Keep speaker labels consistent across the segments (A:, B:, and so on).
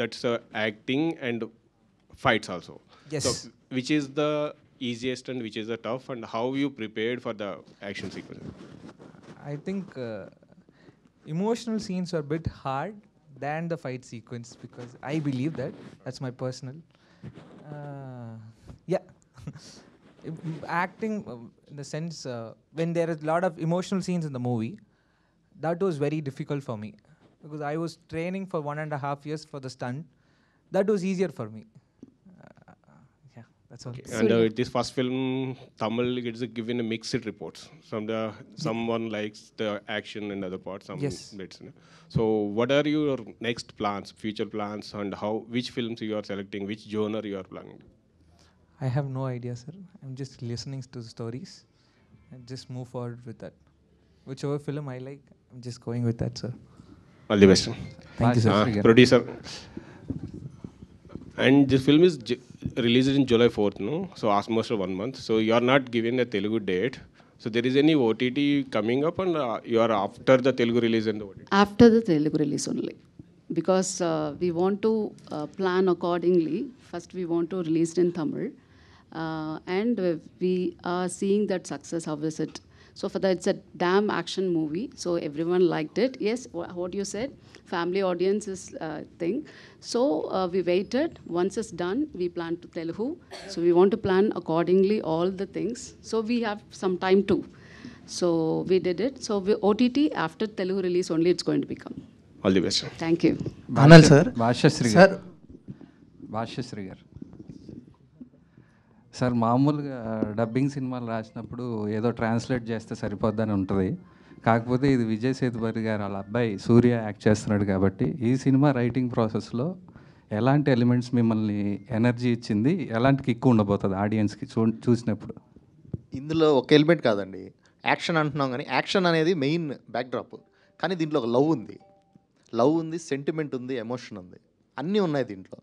A: that's acting and fights also.
B: Yes.
A: So which is the easiest and which is the tough, and how you prepared for the action sequence?
B: I think emotional scenes are a bit hard than the fight sequence because I believe that. That's my personal. Yeah. Acting, in the sense, when there is a lot of emotional scenes in the movie, that was very difficult for me because I was training for 1.5 years for the stunt. That was easier for me. Yeah, that's all.
A: Okay. And this first film, Tamil, gets given a mixed reports. Someone likes the action and other parts, some
B: Yes.
A: bits. So what are your next plans, future plans, and which films you are selecting, which genre you are planning?
B: I have no idea, sir. I'm just listening to the stories and just move forward with that. Whichever film I like, I'm just going with that, sir.
A: All the best.
B: Thank you, sir.
A: Producer. And this film is released in July 4th, no? So almost 1 month. So you are not given a Telugu date. So there is any OTT coming up, and you are after the Telugu release and the OTT?
C: After the Telugu release only. Because we want to plan accordingly. First, we want to release it in Tamil. And we are seeing that success. How is it? So for that, it's a damn action movie. So everyone liked it. Yes, what you said, family audience is thing. So we waited. Once it's done, we plan to Telugu. So we want to plan accordingly all the things. So we have some time too. So we did it. So OTT after Telugu release only it's going to become.
A: All the best.
C: Thank you.
D: Anal sir.
E: Bhashyasri
D: sir
E: Bhashyasri గారు sir, మామూలుగా dubbing సినిమాలు రాసినప్పుడు ఏదో translate చేస్తే సరిపోద్దని ఉంటుంది. కాకపోతే ఇది విజయ్ సేతుపతి గారు వాళ్ళ అబ్బాయి సూర్య యాక్ట్ చేస్తున్నాడు కాబట్టి ఈ సినిమా రైటింగ్ ప్రాసెస్లో ఎలాంటి ఎలిమెంట్స్ మిమ్మల్ని ఎనర్జీ ఇచ్చింది, ఎలాంటి కిక్ ఉండబోతుంది ఆడియన్స్కి చూసినప్పుడు?
D: ఇందులో ఒక ఎలిమెంట్ కాదండి, యాక్షన్ అంటున్నాం కానీ యాక్షన్ అనేది మెయిన్ బ్యాక్డ్రాప్. కానీ దీంట్లో ఒక లవ్ ఉంది, సెంటిమెంట్ ఉంది, ఎమోషన్ ఉంది, అన్నీ ఉన్నాయి దీంట్లో.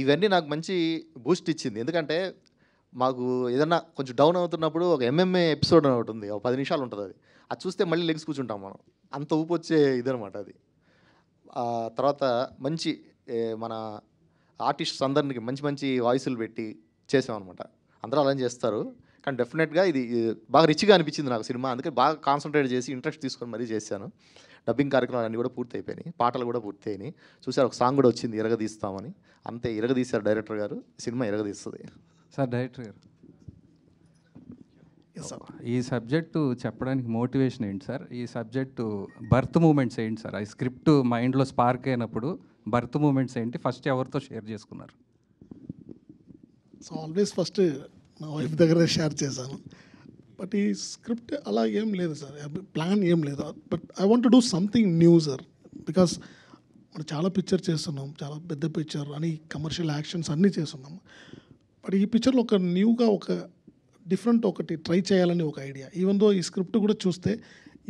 D: ఇవన్నీ నాకు మంచి బూస్ట్ ఇచ్చింది. ఎందుకంటే మాకు ఏదన్నా కొంచెం డౌన్ అవుతున్నప్పుడు ఒక ఎంఎంఏ ఎపిసోడ్ అని ఒకటి ఉంది, ఒక 10 నిమిషాలు ఉంటుంది. అది చూస్తే మళ్ళీ లెగ్స్ కూర్చుంటాం మనం, అంత ఊపు వచ్చే ఇదనమాట అది. తర్వాత మంచి మన ఆర్టిస్ట్స్ అందరికి మంచి మంచి వాయిస్లు పెట్టి చేసామన్నమాట. అందరూ అలా చేస్తారు కానీ డెఫినెట్గా ఇది బాగా రిచ్గా అనిపించింది నాకు సినిమా. అందుకే బాగా కాన్సన్ట్రేట్ చేసి ఇంట్రెస్ట్ తీసుకొని మరీ చేశాను. డబ్బింగ్ కార్యక్రమాలు అన్నీ కూడా పూర్తి అయిపోయినాయి, పాటలు కూడా పూర్తి అయినాయి. చూసారు, ఒక సాంగ్ కూడా వచ్చింది, ఇరగదీస్తామని. అంతే, ఇరగదీశారు డైరెక్టర్ గారు. సినిమా ఇరగదీస్తుంది.
E: సార్ డైరెక్టర్ గారు, ఈ సబ్జెక్టు చెప్పడానికి మోటివేషన్ ఏంటి సార్? ఈ సబ్జెక్టు బర్త్ మూమెంట్స్ ఏంటి సార్? ఈ స్క్రిప్ట్ మైండ్లో స్పార్క్ అయినప్పుడు బర్త్ మూమెంట్స్ ఏంటి? ఫస్ట్ ఎవరితో షేర్ చేసుకున్నారు?
F: సో ఆల్వేస్ ఫస్ట్ నా వైఫ్ దగ్గర షేర్ చేశాను. బట్ ఈ స్క్రిప్ట్ అలా ఏం లేదు సార్, ప్లాన్ ఏం లేదు. But I want to do something new sir. Because మనం చాలా పిక్చర్ చేస్తున్నాం, చాలా పెద్ద పిక్చర్ అని కమర్షియల్ యాక్షన్స్ అన్నీ చేస్తున్నాం. బట్ ఈ పిక్చర్లో ఒక న్యూగా ఒక డిఫరెంట్ ఒకటి ట్రై చేయాలని ఒక ఐడియా. ఈవెన్ దో ఈ స్క్రిప్ట్ కూడా చూస్తే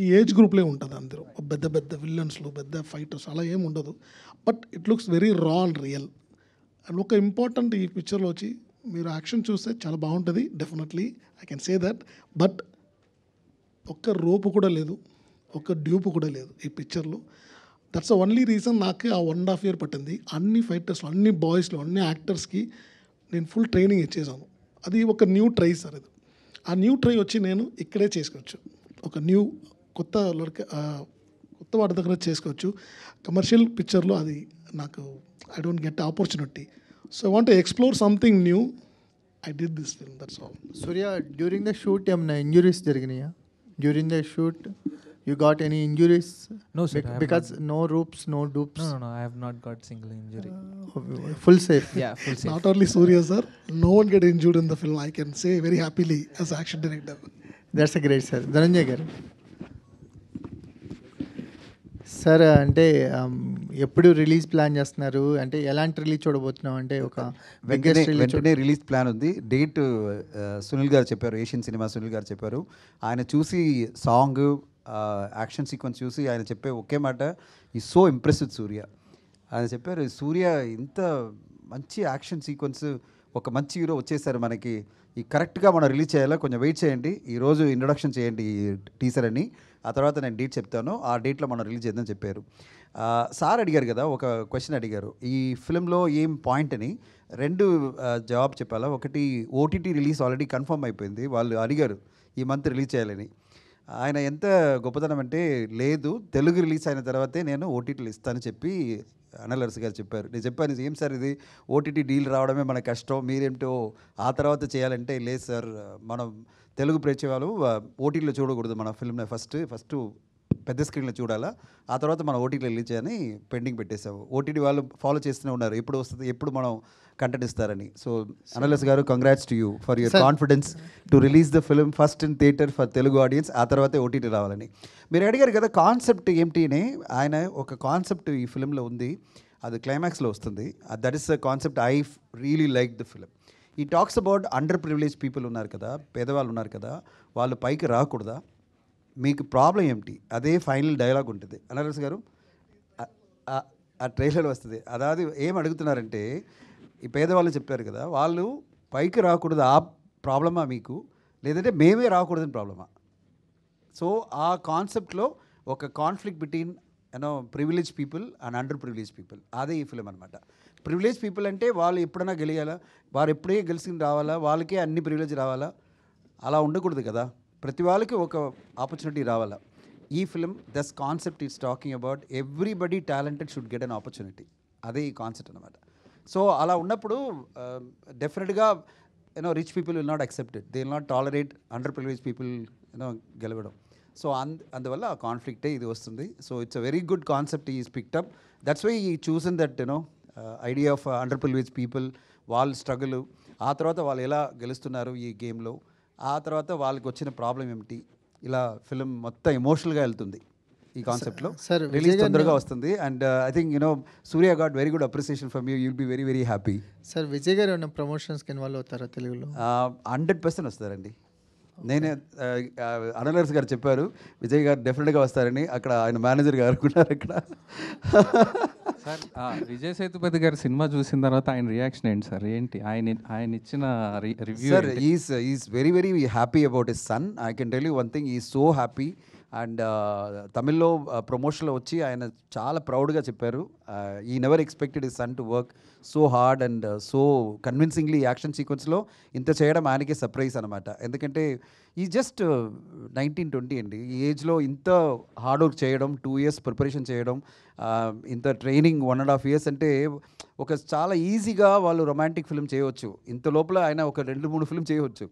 F: ఈ ఏజ్ గ్రూప్లే ఉంటుంది, అందరూ పెద్ద పెద్ద విలన్స్లు, పెద్ద ఫైటర్స్ అలా ఏం ఉండదు. బట్ ఇట్ లుక్స్ వెరీ రా అండ్ రియల్. అండ్ ఒక ఇంపార్టెంట్ ఈ పిక్చర్లో వచ్చి మీరు యాక్షన్ చూస్తే చాలా బాగుంటుంది, definitely I can say that. But ఒక్క రోపు కూడా లేదు, ఒక్క డ్యూప్ కూడా లేదు ఈ పిక్చర్లో. దట్స్ ఓన్లీ రీజన్ నాకు ఆ 1.5 year పట్టింది. అన్ని ఫైటర్స్లో, అన్ని బాయ్స్లో, అన్ని యాక్టర్స్కి నేను ఫుల్ ట్రైనింగ్ ఇచ్చేసాను. అది ఒక న్యూ ట్రై సార్. ఇది ఆ న్యూ ట్రై వచ్చి నేను ఇక్కడే చేసుకోవచ్చు. ఒక న్యూ కొత్త వాడి దగ్గర చేసుకోవచ్చు. కమర్షియల్ పిక్చర్లో అది నాకు I don't get opportunity. So I want to explore something new. I did this film, that's all.
G: Suriya, during the shoot ఏమైనా ఇంజురీస్ జరిగినాయా? During the shoot you got any injuries?
B: No sir,
G: because no ropes, no dupes.
B: No, I have not got single injury.
G: Full safe.
B: Yeah, full safe.
F: Not only Surya sir, no one get injured in the film. I can say very happily as action director.
G: That's a great sir. Dhananjay garu sir, అంటే ఎప్పుడు release plan చేస్తున్నారు? అంటే ఎలాంటి release చూడబోతున్నాం? అంటే ఒక
H: వెంటనే release plan ఉంది. డేట్ సునీల్ గారు చెప్పారు, ఏషియన్ సినిమా సునీల్ గారు చెప్పారు. ఆయన చూసి సాంగ్, యాక్షన్ సీక్వెన్స్ చూసి ఆయన చెప్పే ఒకే మాట, ఈ సో ఇంప్రెస్ విత్ సూర్య. ఆయన చెప్పారు, సూర్య ఇంత మంచి యాక్షన్ సీక్వెన్స్ ఒక మంచి హీరో వచ్చేసారు మనకి, ఈ కరెక్ట్గా మనం రిలీజ్ చేయాలా, కొంచెం వెయిట్ చేయండి, ఈరోజు ఇంట్రొడక్షన్ చేయండి ఈ టీజర్ అని, ఆ తర్వాత నేను డేట్ చెప్తాను, ఆ డేట్లో మనం రిలీజ్ చేద్దాం చెప్పారు. సార్ అడిగారు కదా, ఒక క్వశ్చన్ అడిగారు ఈ ఫిల్మ్లో ఏం పాయింట్ అని. రెండు జవాబు చెప్పాలా. ఒకటి, ఓటీటీ రిలీజ్ ఆల్రెడీ కన్ఫర్మ్ అయిపోయింది, వాళ్ళు అడిగారు ఈ మంత్ రిలీజ్ చేయాలని. ఆయన ఎంత గొప్పతనం అంటే, లేదు తెలుగు రిలీజ్ అయిన తర్వాతే నేను ఓటీటీలు ఇస్తానని చెప్పి అనిల్ అరసు గారు చెప్పారు. నేను చెప్పాను, ఏం సార్ ఇది ఓటీటీ డీల్ రావడమే మన కష్టం, మీరేంటో ఆ తర్వాత చేయాలంటే, లేదు సార్ మనం తెలుగు ప్రేక్షకులు ఓటీటీలో చూడకూడదు, మన ఫిల్మ్ని ఫస్ట్ పెద్ద స్క్రీన్లో చూడాలా, ఆ తర్వాత మనం ఓటీటీలో రిలీజ్ చేయని పెండింగ్ పెట్టేసాము. ఓటీటీ వాళ్ళు ఫాలో చేస్తూనే ఉన్నారు, ఎప్పుడు వస్తుంది, ఎప్పుడు మనం కంటెంట్ ఇస్తారని. సో అనిల్ అరసు గారు, congrats to you for your confidence to release the film first in theatre for Telugu audience, ఆ తర్వాతే ఓటీటీ రావాలని. మీరు అడిగారు కదా కాన్సెప్ట్ ఏంటి అని. ఆయన ఒక కాన్సెప్ట్ ఈ ఫిల్మ్లో ఉంది, అది క్లైమాక్స్లో వస్తుంది. That is the concept I really like the film. He talks about under privilege people ఉన్నారు కదా, పేదవాళ్ళు ఉన్నారు కదా, వాళ్ళు పైకి రాకూడదా, మీకు ప్రాబ్లం ఏమిటి, అదే ఫైనల్ డైలాగ్ ఉంటుంది. అనిల్ అరసు గారు ఆ ట్రైలర్ వస్తుంది. అదాది ఏం అడుగుతున్నారంటే, ఈ పేదవాళ్ళు చెప్పారు కదా, వాళ్ళు పైకి రాకూడదు ఆ ప్రాబ్లమా మీకు, లేదంటే మేమే రాకూడదని ప్రాబ్లమా. సో ఆ కాన్సెప్ట్లో ఒక conflict between privilege people and under privilege people, అదే ఈ ఫిలిం అనమాట. ప్రివిలేజ్ పీపుల్ అంటే వాళ్ళు ఎప్పుడైనా గెలియాలా, వారు ఎప్పుడే గెలిచి రావాలా, వాళ్ళకే అన్ని ప్రివిలేజ్ రావాలా, అలా ఉండకూడదు కదా, ప్రతి వాళ్ళకి ఒక ఆపర్చునిటీ రావాలా. ఈ film does concept is talking about everybody talented should get an opportunity, అదే ఈ కాన్సెప్ట్ అనమాట. సో అలా ఉన్నప్పుడు డెఫినెట్గా rich people will not accepted, they will not tolerate under privilege people గెలవడం. సో అందువల్ల ఆ కాన్ఫ్లిక్టే ఇది వస్తుంది. So it's a very good concept is picked up, that's why he chosen that idea of under privilege people, వాళ్ళ struggle, ఆ తర్వాత వాళ్ళు ఎలా గెలుస్తున్నారు ఈ గేమ్లో, ఆ తర్వాత వాళ్ళకి వచ్చిన ప్రాబ్లం ఏమిటి, ఇలా ఫిలిం మొత్తం ఎమోషనల్గా వెళ్తుంది ఈ కాన్సెప్ట్లో.
G: సార్
H: రిలీజ్ తొందరగా వస్తుంది. And I think Surya got very good appreciation from you, you'll be very very happy.
G: Sir Vijay గారు ఏమైనా ప్రమోషన్స్కి ఇన్వాల్వ్ అవుతారా తెలుగులో?
H: 100% వస్తారండి. నేనే అనిల్ అరసు గారు చెప్పారు విజయ్ గారు డెఫినెట్గా వస్తారని, అక్కడ ఆయన మేనేజర్ గారు ఉన్నారు అక్కడ.
E: సార్ విజయ్ సేతుపతి గారి సినిమా చూసిన తర్వాత ఆయన రియాక్షన్ ఏంటి సార్, ఏంటి ఆయన ఇచ్చిన review?
H: Sir is very very happy about his son. I can tell you one thing, he's so happy. And తమిళ్లో ప్రమోషన్లో వచ్చి ఆయన చాలా ప్రౌడ్గా చెప్పారు, he never expected his son to work so hard and so convincingly. Action సీక్వెన్స్లో ఇంత చేయడం ఆయనకే సర్ప్రైజ్ అనమాట. ఎందుకంటే ఈ జస్ట్ 19-20 అండి, ఈ ఏజ్లో ఇంత హార్డ్ వర్క్ చేయడం, 2 years ప్రిపరేషన్ చేయడం, ఇంత ట్రైనింగ్ 1.5 years అంటే ఒక చాలా ఈజీగా వాళ్ళు రొమాంటిక్ ఫిల్మ్ చేయవచ్చు. ఇంత లోపల ఆయన ఒక 2-3 ఫిల్మ్ చేయవచ్చు.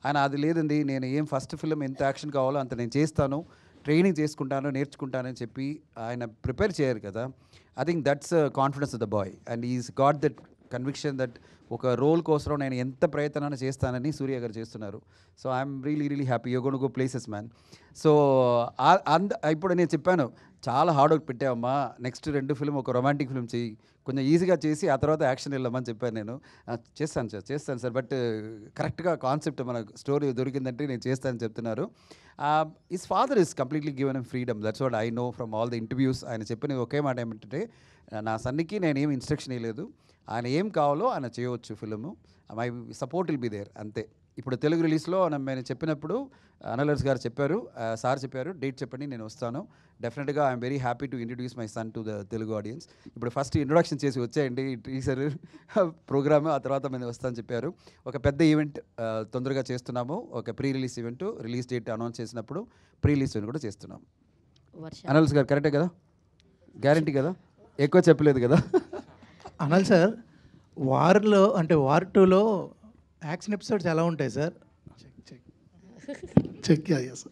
H: ఆయన అది లేదండి, నేను ఏం ఫస్ట్ ఫిల్మ్ ఎంత యాక్షన్ కావాలో అంత నేను చేస్తాను, ట్రైనింగ్ చేసుకుంటాను, నేర్చుకుంటానని చెప్పి ఆయన ప్రిపేర్ చేయరు కదా. I think that's confidence of the boy and is got that conviction that ఒక రోల్ కోసం నేను ఎంత ప్రయత్నాన్ని చేస్తానని సూర్య గారు చేస్తున్నారు. So I'm really really happy, you gonna go places man. So ఇప్పుడు నేను చెప్పాను, చాలా హార్డ్ వర్క్ పెట్టావమ్మా, నెక్స్ట్ 2 ఫిల్మ్ ఒక రొమాంటిక్ ఫిల్మ్ చేయి, కొంచెం ఈజీగా చేసి ఆ తర్వాత యాక్షన్ వెళ్ళమని చెప్పాను. నేను చేస్తాను సార్ బట్ కరెక్ట్గా కాన్సెప్ట్ మన స్టోరీ దొరికిందంటే నేను చేస్తానని చెప్తున్నారు. His father is completely given M freedom, that's what I know from all the interviews. ఆయన చెప్పిన ఒకే మాట ఏమిటంటే, నా సన్నికి నేను ఏం ఇన్స్ట్రక్షన్ ఇవ్వలేదు, ఆయన ఏం కావాలో ఆయన చేయవచ్చు film, my support will be there, అంతే. ఇప్పుడు తెలుగు రిలీజ్లో నేను చెప్పినప్పుడు అనిల్ అరసు గారు చెప్పారు, సార్ చెప్పారు డేట్ చెప్పండి నేను వస్తాను, డెఫినెట్గా I'm very happy to introduce my son to the Telugu audience. ఇప్పుడు ఫస్ట్ ఇంట్రొడక్షన్ చేసి వచ్చేయండి టీజర్ ప్రోగ్రామ్, ఆ తర్వాత మేము వస్తామని చెప్పారు. ఒక పెద్ద ఈవెంట్ తొందరగా చేస్తున్నాము, ఒక pre release event, release date announce చేసినప్పుడు ప్రీ రిలీజ్ ఈవెంట్ కూడా చేస్తున్నాం. అనిల్ అరసు గారు కరెక్టే కదా, గ్యారంటీ కదా, ఎక్కువ చెప్పలేదు కదా?
I: అనిల్ సార్, వార్లో అంటే వార్ 2లో యాక్షన్ ఎపిసోడ్స్ ఎలా ఉంటాయి సార్?
F: చెక్ సార్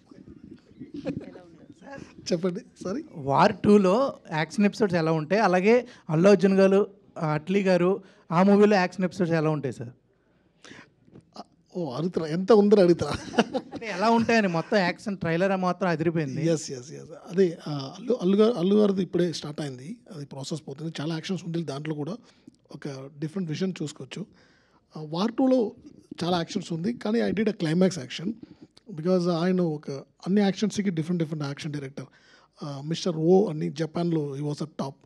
F: చెప్పండి. సారీ,
I: వార్ 2లో యాక్షన్ ఎపిసోడ్స్ ఎలా ఉంటాయి, అలాగే అల్లు అర్జున్ గారు, అట్లీ గారు ఆ మూవీలో యాక్షన్ ఎపిసోడ్స్ ఎలా ఉంటాయి సార్?
F: అడుగుతారా ఎంత ఉందని అడుగుతారా?
I: అంటే ఎలా ఉంటాయని మొత్తం యాక్షన్ ట్రైలర్ మాత్రం అదిరిపోయింది.
F: ఎస్ అదే అల్లు గారిది ఇప్పుడే స్టార్ట్ అయింది, అది ప్రాసెస్ పోతుంది, చాలా యాక్షన్స్ ఉంటుంది దాంట్లో కూడా, ఒక డిఫరెంట్ విజన్ చూసుకోవచ్చు. వార్ 2లో చాలా యాక్షన్స్ ఉంది, కానీ I did a climax action because ఆయన ఒక అన్ని యాక్షన్స్కి డిఫరెంట్ యాక్షన్ డైరెక్టర్. మిస్టర్ ఓ అని జపాన్లో he was a top,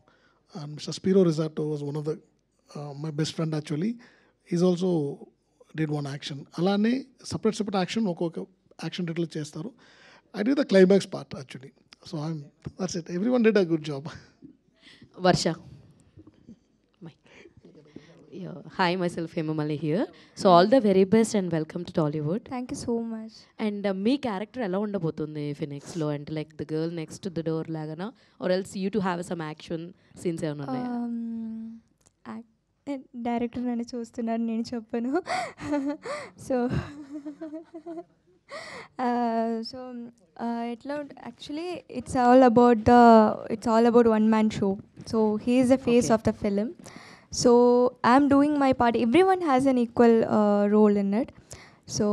F: and mister Spiro Razatos was one of the my best friend actually. He's also did one action. అలానే separate action ఒక్కొక్క action title చేస్తారు. I did the climax part actually. So that's it. Every one did a good job.
J: Varsha. Yeah. Hi, myself Hemamali here. So all the very best and welcome to Tollywood.
K: Thank you so much.
J: And మీ character ఎలా ఉండబోతుంది ఫినిక్స్లో? అంటే like the girl next to the door లాగానా, or else you to have some action scenes ఏమైనా ఉన్నాయా?
K: Director నన్ను చూస్తున్నారు, నేను చెప్పను. సో సో ఎట్లా actually it's all about one man show. So he is the face of the film. So I'm doing my part. Everyone has an equal role in it. So